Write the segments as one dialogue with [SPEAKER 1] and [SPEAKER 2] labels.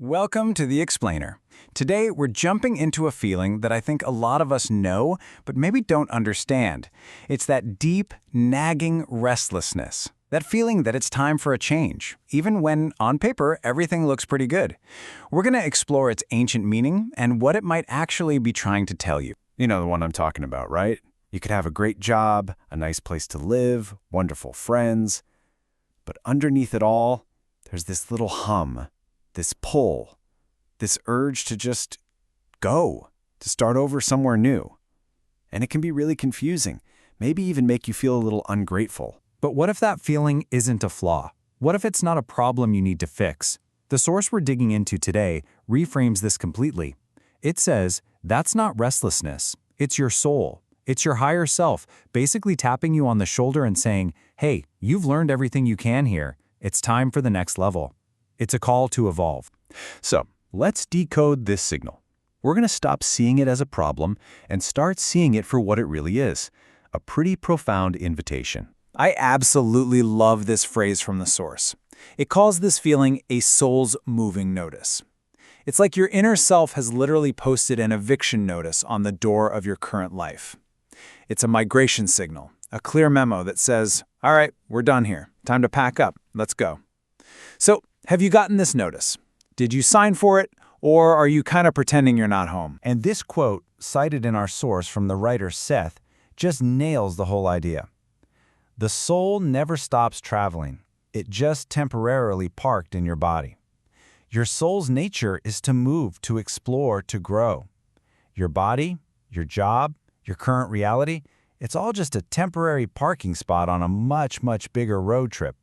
[SPEAKER 1] Welcome to The Explainer. Today, we're jumping into a feeling that I think a lot of us know, but maybe don't understand. It's that deep, nagging restlessness. That feeling that it's time for a change, even when, on paper, everything looks pretty good. We're going to explore its ancient meaning and what it might actually be trying to tell you.
[SPEAKER 2] You know the one I'm talking about, right? You could have a great job, a nice place to live, wonderful friends. But underneath it all, there's this little hum, this pull, this urge to just go, to start over somewhere new. And it can be really confusing, maybe even make you feel a little ungrateful.
[SPEAKER 3] But what if that feeling isn't a flaw? What if it's not a problem you need to fix? The source we're digging into today reframes this completely. It says, that's not restlessness. It's your soul. It's your higher self, basically tapping you on the shoulder and saying, hey, you've learned everything you can here. It's time for the next level. It's a call to evolve.
[SPEAKER 2] So, let's decode this signal. We're going to stop seeing it as a problem and start seeing it for what it really is, a pretty profound invitation.
[SPEAKER 1] I absolutely love this phrase from the source. It calls this feeling a soul's moving notice. It's like your inner self has literally posted an eviction notice on the door of your current life. It's a migration signal, a clear memo that says, all right, we're done here. Time to pack up. Let's go. So, have you gotten this notice? Did you sign for it, or are you kind of pretending you're not home?
[SPEAKER 3] And this quote, cited in our source from the writer Seth, just nails the whole idea. The soul never stops traveling. It just temporarily parked in your body. Your soul's nature is to move, to explore, to grow. Your body, your job, your current reality, it's all just a temporary parking spot on a much, much bigger road trip.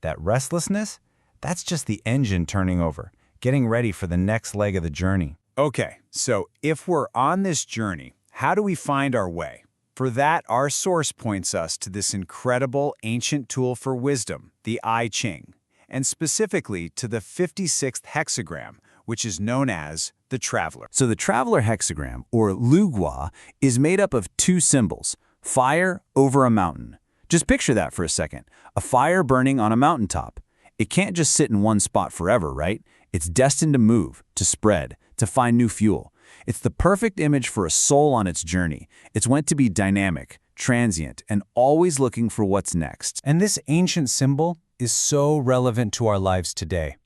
[SPEAKER 3] That restlessness, that's just the engine turning over, getting ready for the next leg of the journey.
[SPEAKER 1] Okay, so if we're on this journey, how do we find our way? For that, our source points us to this incredible ancient tool for wisdom, the I Ching, and specifically to the 56th hexagram, which is known as the Traveler.
[SPEAKER 3] So the Traveler hexagram, or Lugua, is made up of two symbols, fire over a mountain. Just picture that for a second, a fire burning on a mountaintop. It can't just sit in one spot forever, right? It's destined to move, to spread, to find new fuel. It's the perfect image for a soul on its journey. It's meant to be dynamic, transient, and always looking for what's next. And this ancient symbol is so relevant to our lives today.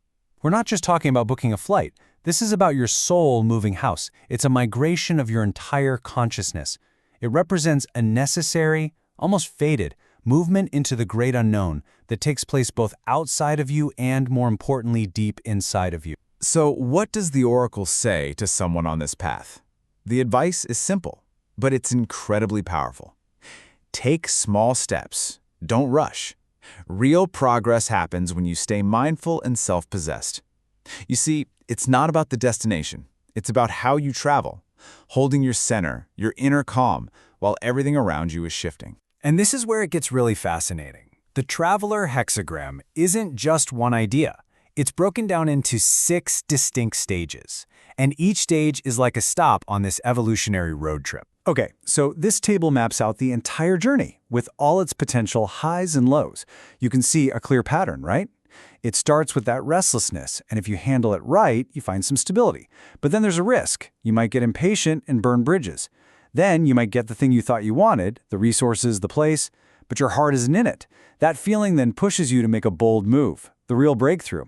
[SPEAKER 3] We're not just talking about booking a flight. This is about your soul moving house. It's a migration of your entire consciousness. It represents a necessary, almost fated, movement into the great unknown that takes place both outside of you and, more importantly, deep inside of you.
[SPEAKER 1] So what does the oracle say to someone on this path? The advice is simple, but it's incredibly powerful. Take small steps. Don't rush. Real progress happens when you stay mindful and self-possessed. You see, it's not about the destination. It's about how you travel, holding your center, your inner calm, while everything around you is shifting.
[SPEAKER 3] And this is where it gets really fascinating. The Traveler hexagram isn't just one idea. It's broken down into 6 distinct stages, and each stage is like a stop on this evolutionary road trip.
[SPEAKER 1] Okay, so this table maps out the entire journey with all its potential highs and lows. You can see a clear pattern, right? It starts with that restlessness, and if you handle it right, you find some stability. But then there's a risk. You might get impatient and burn bridges. Then you might get the thing you thought you wanted, the resources, the place, but your heart isn't in it. That feeling then pushes you to make a bold move, the real breakthrough.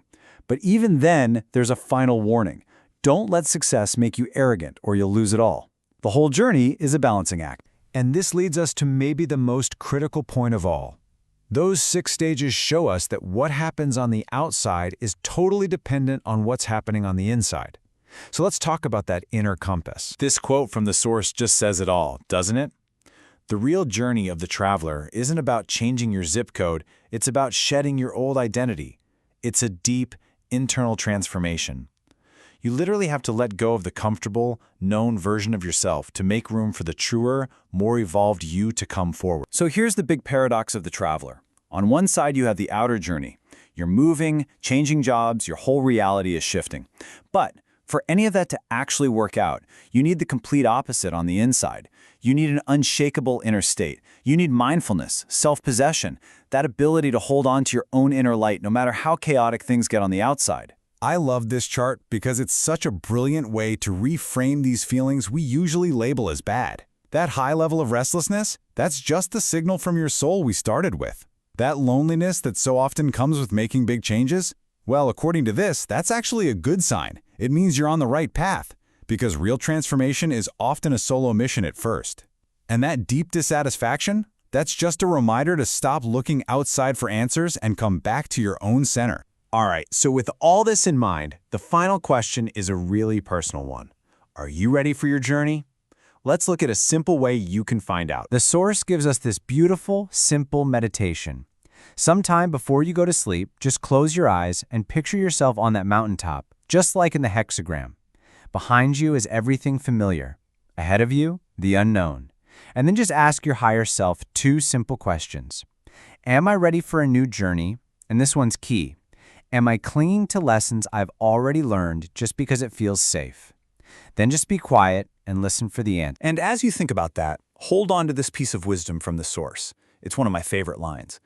[SPEAKER 1] But even then, there's a final warning. Don't let success make you arrogant or you'll lose it all. The whole journey is a balancing act.
[SPEAKER 3] And this leads us to maybe the most critical point of all. Those 6 stages show us that what happens on the outside is totally dependent on what's happening on the inside. So let's talk about that inner compass.
[SPEAKER 1] This quote from the source just says it all, doesn't it? The real journey of the traveler isn't about changing your zip code, it's about shedding your old identity. It's a deep, internal transformation. You literally have to let go of the comfortable, known version of yourself to make room for the truer, more evolved you to come forward. So here's the big paradox of the traveler. On one side, you have the outer journey. You're moving, changing jobs, your whole reality is shifting. But for any of that to actually work out, you need the complete opposite on the inside. You need an unshakable inner state. You need mindfulness, self-possession, that ability to hold on to your own inner light no matter how chaotic things get on the outside. I love this chart because it's such a brilliant way to reframe these feelings we usually label as bad. That high level of restlessness, that's just the signal from your soul we started with. That loneliness that so often comes with making big changes, well, according to this, that's actually a good sign. It means you're on the right path, because real transformation is often a solo mission at first. And that deep dissatisfaction, that's just a reminder to stop looking outside for answers and come back to your own center.
[SPEAKER 3] All right, so with all this in mind, the final question is a really personal one. Are you ready for your journey? Let's look at a simple way you can find out. The Source gives us this beautiful, simple meditation. Sometime before you go to sleep, just close your eyes and picture yourself on that mountaintop, just like in the hexagram. Behind you is everything familiar. Ahead of you, the unknown. And then just ask your higher self 2 simple questions. Am I ready for a new journey? And this one's key. Am I clinging to lessons I've already learned just because it feels safe? Then just be quiet and listen for the answer.
[SPEAKER 1] And as you think about that, hold on to this piece of wisdom from the Source. It's one of my favorite lines.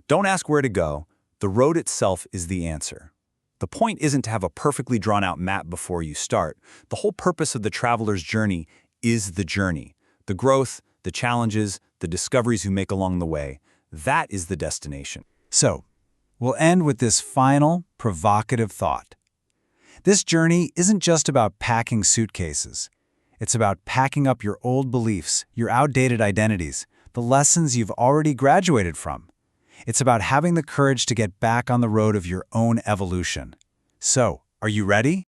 [SPEAKER 1] Don't ask where to go. The road itself is the answer. The point isn't to have a perfectly drawn-out map before you start. The whole purpose of the traveler's journey is the journey. The growth, the challenges, the discoveries you make along the way. That is the destination.
[SPEAKER 3] So, we'll end with this final, provocative thought. This journey isn't just about packing suitcases. It's about packing up your old beliefs, your outdated identities, the lessons you've already graduated from. It's about having the courage to get back on the road of your own evolution. So, are you ready?